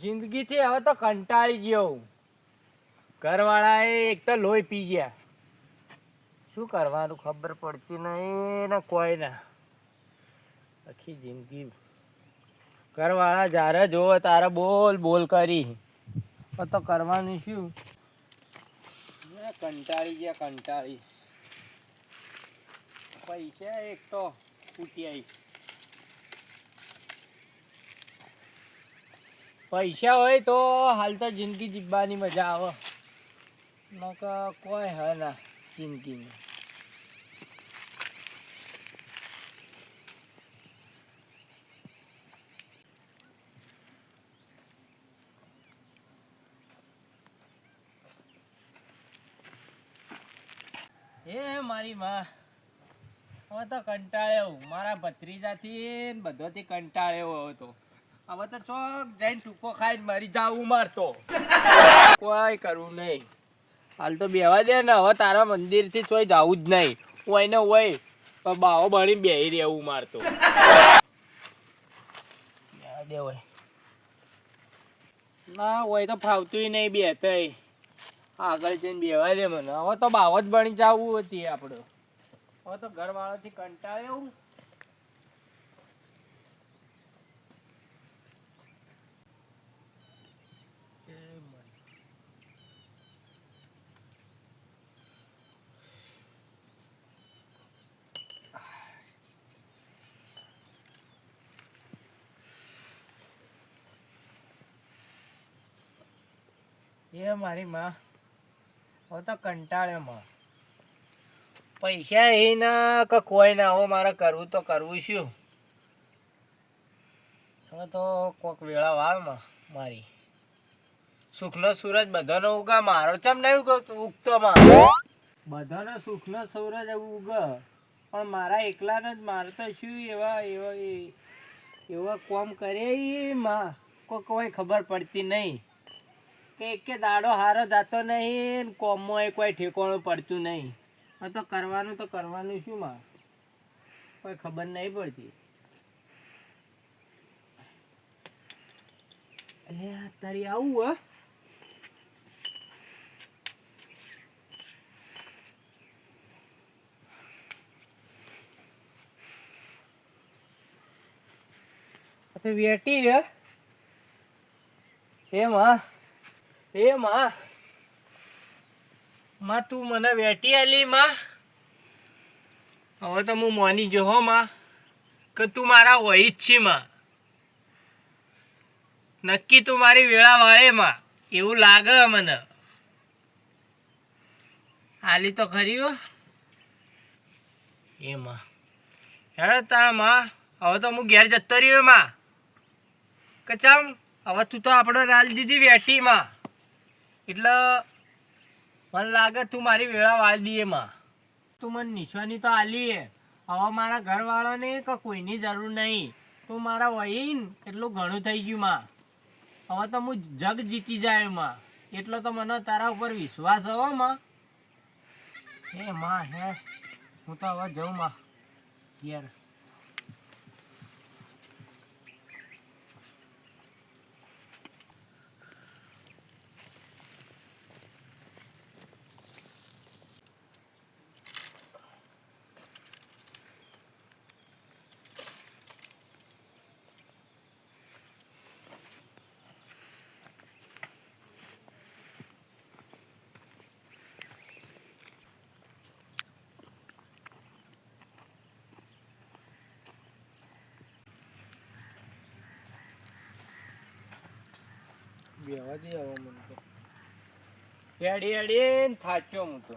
જિંદગીથી હવે તો કંટાળી ગયો. ઘરવાળાએ એક તો લોહી પી ગયા. શું કરવાનું ખબર પડતી નહીં ને કોઈ ના. આખી જિંદગી ઘરવાળા જ્યારે જોવે તારે બોલ બોલ કરી તો કરવાનું શું? કંટાળી ગયા કંટાળી. પૈસા એક તો ઉઠી આવી. પૈસા હોય તો હાલ તો જિંદગી જીવવાની મજા આવે. નકર કોઈ હે ના જિંદગીમાં. એ મારી માં હવે તો કંટાળ્યો. મારા ભત્રીજાથી બધોથી કંટાળ્યો હવે તો. હવે તો ચોક જઈને ટૂંકો ખાઈને મરી જાવું મારતો. કોઈ કરવું નહીં. હાલ તો બેવા દે ને. હવે તારા મંદિરથી કોઈ જવું જ નહીં. હોય ને હોય બાવો બની બેહી રહેવું મારતો. દે હોય ના હોય તો ફાવતું નહીં બેતય. આગળ જઈને બેવા દે મને. હવે તો બાવ જ બની જવું હતી આપણે. હવે તો ઘરવાળાથી કંટાળ્યો. એ મારી માં હવે તો કંટાળ્યો માં. પૈસા એ ના કે કોઈ ના. હવે મારે કરવું તો કરવું શું? હવે તો કોક વેળા વાળમાં મારી સુખનો સૂરજ બધાનો ઉગા. મારો ચમ નહીં ઉગતો માં. બધાનો સુખનો સૂરજ ઉગ પણ મારા એકલાનો જ. મારે તો શું એવા એવા એવા કોમ કરે માં કોઈ ખબર પડતી નહીં. કે દાડો હારો જાતો નહીં. કોમમાં કોઈ ઠેકોણું પડતું નહીં. તો કરવાનું શું માં કોઈ ખબર નહીં પડતી. અરે તારી આવું તો વેટી હે માં. એ માં તું મને વેટી આલી માં. હવે તો હું મોની જો હો માં કે તું મારા હોય જ છે માં. નક્કી તું મારી વેળા વાળે માં એવું લાગે મને. આલી તો ખરી હો એ માં. હેડો તારા માં. હવે તો હું ઘેર જતો રહ્યો માં. કચામ હવે તું તો આપણે રાલ દીધી વેટી માં. એટલે મને લાગે તું મારી વેળા વાળી દઈએ માં. તું મને નિશાની તો આલી. હવે મારા ઘરવાળાને કે કોઈની જરૂર નહીં. તું મારા વહીન એટલું ઘણું થઈ ગયું માં. હવે તો હું જગ જીતી જાય માં. એટલો તો મને તારા ઉપર વિશ્વાસ હો માં. હે માં હે હું તો હવે જઉં માં ઘેર. બેવા દે હવે મને તો. હેડી હેડી થાચ્યો હું તો.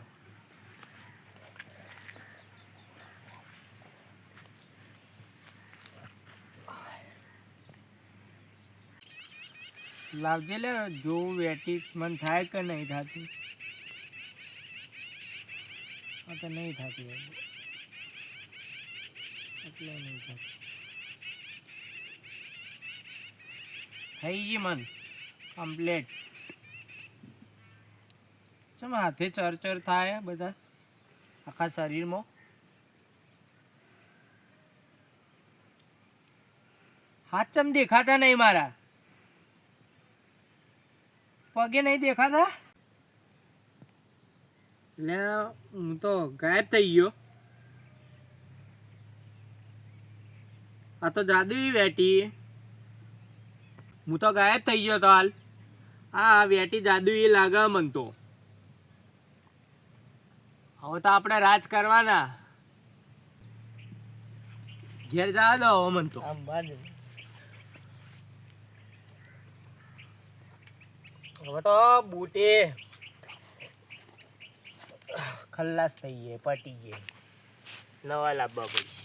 લાવજે લે જોવું વેટી મન થાય કે નહીં થતી. તો નહીં થતી એટલે નહીં થતી. થઈ ગઈ મન કમ્પ્લેટ. ચમ હાથે ચરચર થાય બધા આખા શરીરમાં. હાથ ચમ દેખાતા નહીં મારા. પગે નહીં દેખાતા? લે હું તો ગાયબ થઈ ગયો. આ તો જાદુઈ વેટી. હું તો ગાયબ થઈ ગયો તો હાલ. આ વેટી જાદુઈ લાગે મન તો. હવે તો આપણે રાજ કરવાના. ઘેર જવા દો હવે મન તો. હવે તો બૂટે ખલ્લાસ થઈ ગયે, પટી ગયે. નવા લાવવા પડશે.